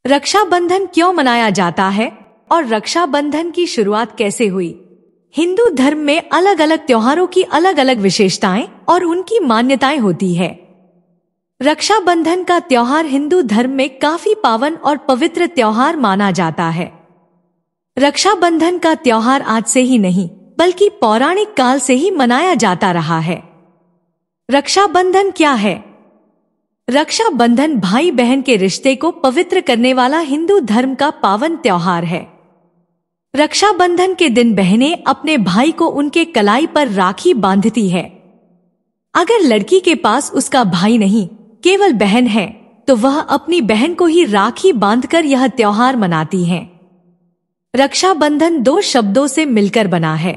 रक्षाबंधन क्यों मनाया जाता है और रक्षाबंधन की शुरुआत कैसे हुई? हिंदू धर्म में अलग अलग त्योहारों की अलग अलग विशेषताएं और उनकी मान्यताएं होती है। रक्षाबंधन का त्योहार हिंदू धर्म में काफी पावन और पवित्र त्योहार माना जाता है। रक्षाबंधन का त्योहार आज से ही नहीं बल्कि पौराणिक काल से ही मनाया जाता रहा है। रक्षाबंधन क्या है? रक्षाबंधन भाई बहन के रिश्ते को पवित्र करने वाला हिंदू धर्म का पावन त्योहार है। रक्षाबंधन के दिन बहनें अपने भाई को उनके कलाई पर राखी बांधती है। अगर लड़की के पास उसका भाई नहीं, केवल बहन है, तो वह अपनी बहन को ही राखी बांधकर यह त्योहार मनाती हैं। रक्षाबंधन दो शब्दों से मिलकर बना है।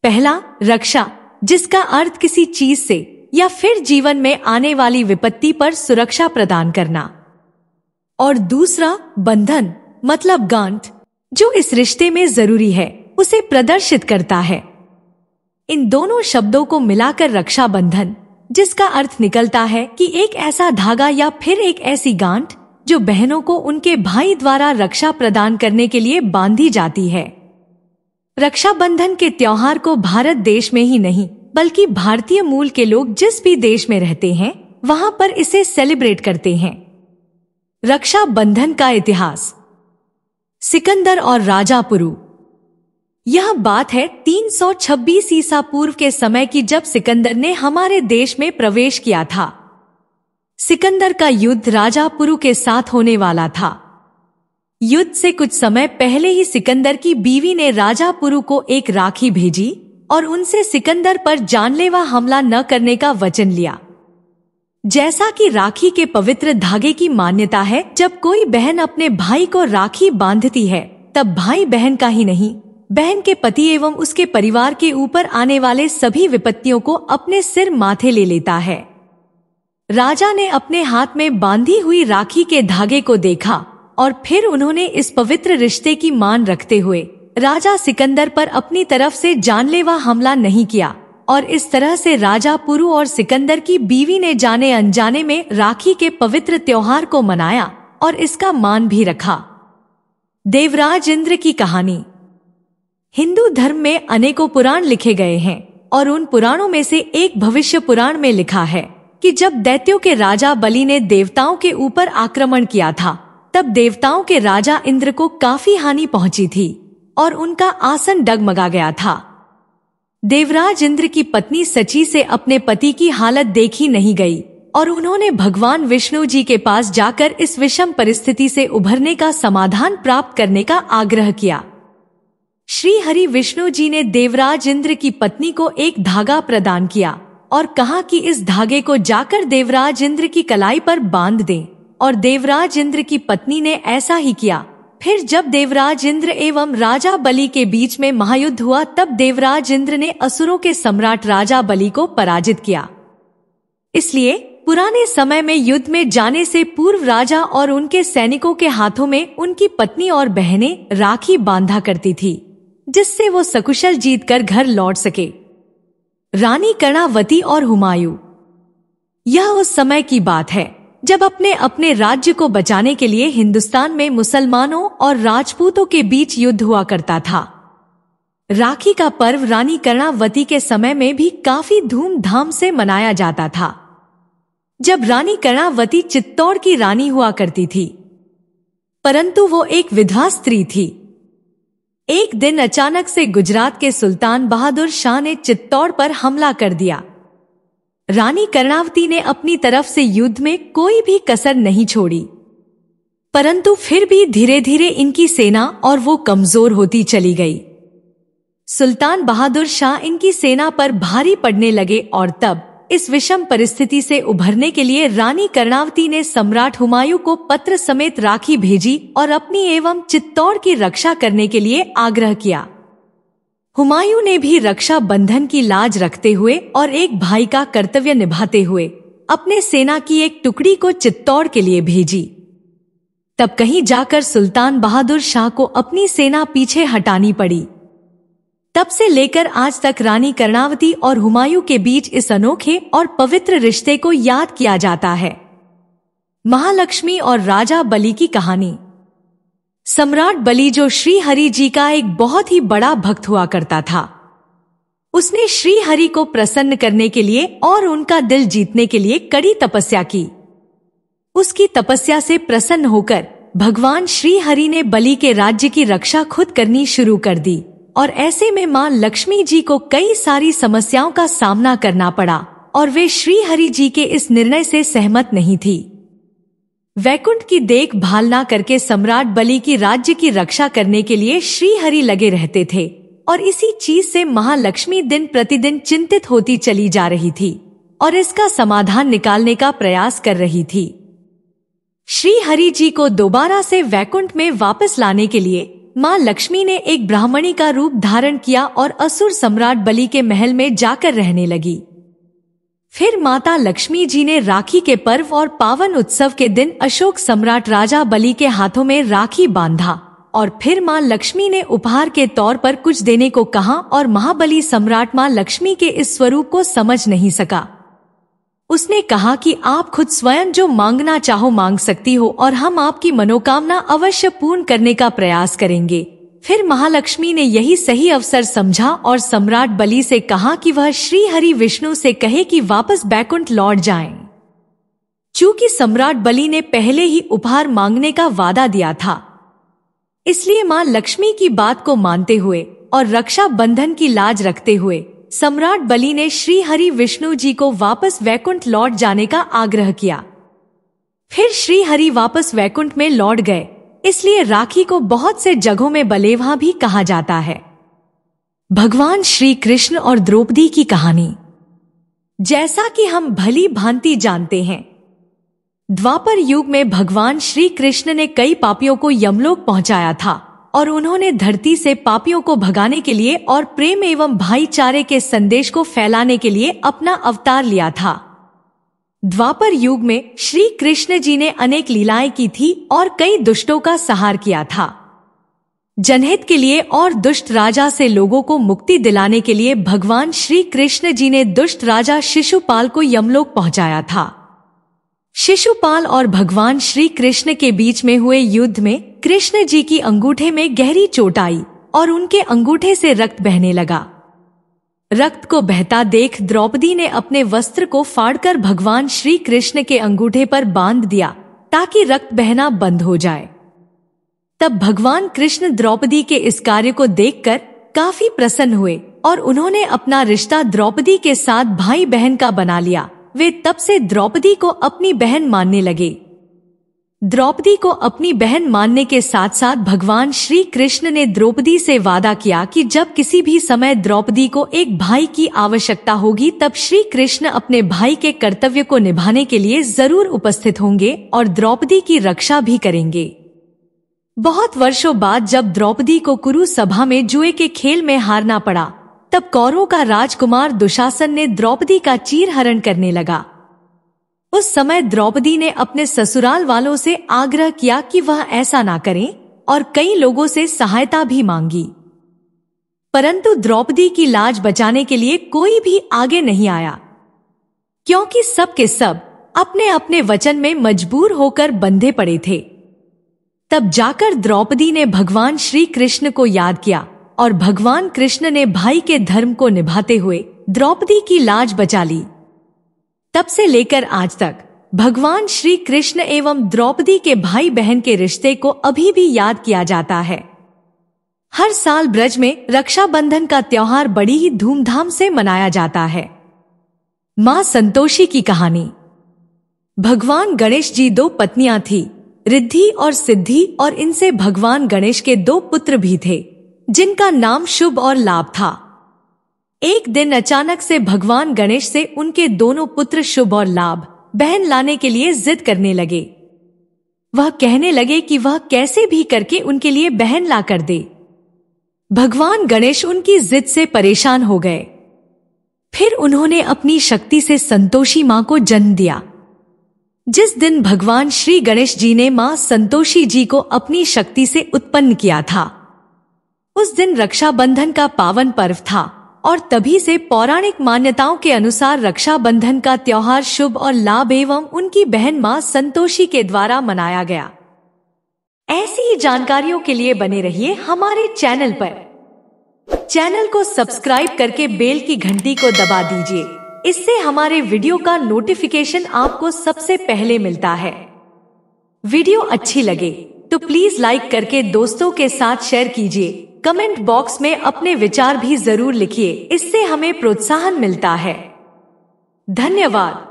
पहला रक्षा, जिसका अर्थ किसी चीज से या फिर जीवन में आने वाली विपत्ति पर सुरक्षा प्रदान करना, और दूसरा बंधन मतलब गांठ, जो इस रिश्ते में जरूरी है उसे प्रदर्शित करता है। इन दोनों शब्दों को मिलाकर रक्षाबंधन, जिसका अर्थ निकलता है कि एक ऐसा धागा या फिर एक ऐसी गांठ जो बहनों को उनके भाई द्वारा रक्षा प्रदान करने के लिए बांधी जाती है। रक्षाबंधन के त्योहार को भारत देश में ही नहीं बल्कि भारतीय मूल के लोग जिस भी देश में रहते हैं वहां पर इसे सेलिब्रेट करते हैं। रक्षाबंधन का इतिहास। सिकंदर और राजा पुरु। यह बात है 326 ईसा पूर्व के समय की, जब सिकंदर ने हमारे देश में प्रवेश किया था। सिकंदर का युद्ध राजा पुरु के साथ होने वाला था। युद्ध से कुछ समय पहले ही सिकंदर की बीवी ने राजा पुरु को एक राखी भेजी और उनसे सिकंदर पर जानलेवा हमला न करने का वचन लिया। जैसा कि राखी के पवित्र धागे की मान्यता है, जब कोई बहन अपने भाई को राखी बांधती है तब भाई बहन का ही नहीं, बहन के पति एवं उसके परिवार के ऊपर आने वाले सभी विपत्तियों को अपने सिर माथे ले लेता है। राजा ने अपने हाथ में बांधी हुई राखी के धागे को देखा और फिर उन्होंने इस पवित्र रिश्ते की मान रखते हुए राजा सिकंदर पर अपनी तरफ से जानलेवा हमला नहीं किया, और इस तरह से राजा पुरु और सिकंदर की बीवी ने जाने अनजाने में राखी के पवित्र त्योहार को मनाया और इसका मान भी रखा। देवराज इंद्र की कहानी। हिंदू धर्म में अनेकों पुराण लिखे गए हैं और उन पुराणों में से एक भविष्य पुराण में लिखा है कि जब दैत्यों के राजा बलि ने देवताओं के ऊपर आक्रमण किया था, तब देवताओं के राजा इंद्र को काफी हानि पहुंची थी और उनका आसन डगमगा गया था। देवराज इंद्र की पत्नी सची से अपने पति की हालत देखी नहीं गई और उन्होंने भगवान विष्णु जी के पास जाकर इस विषम परिस्थिति से उभरने का समाधान प्राप्त करने का आग्रह किया। श्री हरि विष्णु जी ने देवराज इंद्र की पत्नी को एक धागा प्रदान किया और कहा कि इस धागे को जाकर देवराज इंद्र की कलाई पर बांध दें, और देवराज इंद्र की पत्नी ने ऐसा ही किया। फिर जब देवराज इंद्र एवं राजा बलि के बीच में महायुद्ध हुआ, तब देवराज इंद्र ने असुरों के सम्राट राजा बलि को पराजित किया। इसलिए पुराने समय में युद्ध में जाने से पूर्व राजा और उनके सैनिकों के हाथों में उनकी पत्नी और बहनें राखी बांधा करती थी, जिससे वो सकुशल जीतकर घर लौट सके। रानी कर्णावती और हुमायूं। यह उस समय की बात है जब अपने अपने राज्य को बचाने के लिए हिंदुस्तान में मुसलमानों और राजपूतों के बीच युद्ध हुआ करता था। राखी का पर्व रानी कर्णावती के समय में भी काफी धूमधाम से मनाया जाता था। जब रानी कर्णावती चित्तौड़ की रानी हुआ करती थी, परंतु वो एक विधवा स्त्री थी। एक दिन अचानक से गुजरात के सुल्तान बहादुर शाह ने चित्तौड़ पर हमला कर दिया। रानी कर्णावती ने अपनी तरफ से युद्ध में कोई भी कसर नहीं छोड़ी, परंतु फिर भी धीरे धीरे इनकी सेना और वो कमजोर होती चली गई। सुल्तान बहादुर शाह इनकी सेना पर भारी पड़ने लगे और तब इस विषम परिस्थिति से उभरने के लिए रानी कर्णावती ने सम्राट हुमायूं को पत्र समेत राखी भेजी और अपनी एवं चित्तौड़ की रक्षा करने के लिए आग्रह किया। हुमायूं ने भी रक्षा बंधन की लाज रखते हुए और एक भाई का कर्तव्य निभाते हुए अपने सेना की एक टुकड़ी को चित्तौड़ के लिए भेजी। तब कहीं जाकर सुल्तान बहादुर शाह को अपनी सेना पीछे हटानी पड़ी। तब से लेकर आज तक रानी कर्णावती और हुमायूं के बीच इस अनोखे और पवित्र रिश्ते को याद किया जाता है। महालक्ष्मी और राजा बलि की कहानी। सम्राट बलि जो श्री हरि जी का एक बहुत ही बड़ा भक्त हुआ करता था, उसने श्री हरि को प्रसन्न करने के लिए और उनका दिल जीतने के लिए कड़ी तपस्या की। उसकी तपस्या से प्रसन्न होकर भगवान श्री हरि ने बलि के राज्य की रक्षा खुद करनी शुरू कर दी और ऐसे में मां लक्ष्मी जी को कई सारी समस्याओं का सामना करना पड़ा और वे श्री हरि जी के इस निर्णय से सहमत नहीं थी। वैकुंठ की देखभाल न करके सम्राट बलि की राज्य की रक्षा करने के लिए श्री हरि लगे रहते थे और इसी चीज से महालक्ष्मी दिन प्रतिदिन चिंतित होती चली जा रही थी और इसका समाधान निकालने का प्रयास कर रही थी। श्री हरि जी को दोबारा से वैकुंठ में वापस लाने के लिए मां लक्ष्मी ने एक ब्राह्मणी का रूप धारण किया और असुर सम्राट बलि के महल में जाकर रहने लगी। फिर माता लक्ष्मी जी ने राखी के पर्व और पावन उत्सव के दिन अशोक सम्राट राजा बलि के हाथों में राखी बांधा और फिर मां लक्ष्मी ने उपहार के तौर पर कुछ देने को कहा और महाबली सम्राट मां लक्ष्मी के इस स्वरूप को समझ नहीं सका। उसने कहा कि आप खुद स्वयं जो मांगना चाहो मांग सकती हो और हम आपकी मनोकामना अवश्य पूर्ण करने का प्रयास करेंगे। फिर महालक्ष्मी ने यही सही अवसर समझा और सम्राट बलि से कहा कि वह श्री हरि विष्णु से कहे कि वापस बैकुंठ लौट जाएं। चूंकि सम्राट बलि ने पहले ही उपहार मांगने का वादा दिया था, इसलिए मां लक्ष्मी की बात को मानते हुए और रक्षा बंधन की लाज रखते हुए सम्राट बलि ने श्री हरि विष्णु जी को वापस वैकुंठ लौट जाने का आग्रह किया। फिर श्री हरि वापस वैकुंठ में लौट गए, इसलिए राखी को बहुत से जगहों में बलेवा भी कहा जाता है। भगवान श्री कृष्ण और द्रौपदी की कहानी। जैसा कि हम भली भांति जानते हैं, द्वापर युग में भगवान श्री कृष्ण ने कई पापियों को यमलोक पहुंचाया था और उन्होंने धरती से पापियों को भगाने के लिए और प्रेम एवं भाईचारे के संदेश को फैलाने के लिए अपना अवतार लिया था। द्वापर युग में श्री कृष्ण जी ने अनेक लीलाएं की थी और कई दुष्टों का संहार किया था। जनहित के लिए और दुष्ट राजा से लोगों को मुक्ति दिलाने के लिए भगवान श्री कृष्ण जी ने दुष्ट राजा शिशुपाल को यमलोक पहुंचाया था। शिशुपाल और भगवान श्री कृष्ण के बीच में हुए युद्ध में कृष्ण जी की अंगूठे में गहरी चोट आई और उनके अंगूठे से रक्त बहने लगा। रक्त को बहता देख द्रौपदी ने अपने वस्त्र को फाड़कर भगवान श्री कृष्ण के अंगूठे पर बांध दिया ताकि रक्त बहना बंद हो जाए। तब भगवान कृष्ण द्रौपदी के इस कार्य को देखकर काफी प्रसन्न हुए और उन्होंने अपना रिश्ता द्रौपदी के साथ भाई बहन का बना लिया। वे तब से द्रौपदी को अपनी बहन मानने लगे। द्रौपदी को अपनी बहन मानने के साथ साथ भगवान श्री कृष्ण ने द्रौपदी से वादा किया कि जब किसी भी समय द्रौपदी को एक भाई की आवश्यकता होगी तब श्री कृष्ण अपने भाई के कर्तव्य को निभाने के लिए जरूर उपस्थित होंगे और द्रौपदी की रक्षा भी करेंगे। बहुत वर्षों बाद जब द्रौपदी को कुरु सभा में जुए के खेल में हारना पड़ा, तब कौरवों का राजकुमार दुशासन ने द्रौपदी का चीरहरण करने लगा। उस समय द्रौपदी ने अपने ससुराल वालों से आग्रह किया कि वह ऐसा ना करें और कई लोगों से सहायता भी मांगी, परंतु द्रौपदी की लाज बचाने के लिए कोई भी आगे नहीं आया, क्योंकि सब के सब अपने अपने वचन में मजबूर होकर बंधे पड़े थे। तब जाकर द्रौपदी ने भगवान श्री कृष्ण को याद किया और भगवान कृष्ण ने भाई के धर्म को निभाते हुए द्रौपदी की लाज बचा ली। तब से लेकर आज तक भगवान श्री कृष्ण एवं द्रौपदी के भाई बहन के रिश्ते को अभी भी याद किया जाता है। हर साल ब्रज में रक्षाबंधन का त्योहार बड़ी ही धूमधाम से मनाया जाता है। मां संतोषी की कहानी। भगवान गणेश जी दो पत्नियां थी, रिद्धि और सिद्धि, और इनसे भगवान गणेश के दो पुत्र भी थे जिनका नाम शुभ और लाभ था। एक दिन अचानक से भगवान गणेश से उनके दोनों पुत्र शुभ और लाभ बहन लाने के लिए जिद करने लगे। वह कहने लगे कि वह कैसे भी करके उनके लिए बहन ला कर दे। भगवान गणेश उनकी जिद से परेशान हो गए। फिर उन्होंने अपनी शक्ति से संतोषी मां को जन्म दिया। जिस दिन भगवान श्री गणेश जी ने मां संतोषी जी को अपनी शक्ति से उत्पन्न किया था, उस दिन रक्षाबंधन का पावन पर्व था और तभी से पौराणिक मान्यताओं के अनुसार रक्षाबंधन का त्योहार शुभ और लाभ एवं उनकी बहन मां संतोषी के द्वारा मनाया गया। ऐसी ही जानकारियों के लिए बने रहिए हमारे चैनल पर। चैनल को सब्सक्राइब करके बेल की घंटी को दबा दीजिए, इससे हमारे वीडियो का नोटिफिकेशन आपको सबसे पहले मिलता है। वीडियो अच्छी लगे तो प्लीज लाइक करके दोस्तों के साथ शेयर कीजिए। कमेंट बॉक्स में अपने विचार भी जरूर लिखिए, इससे हमें प्रोत्साहन मिलता है। धन्यवाद।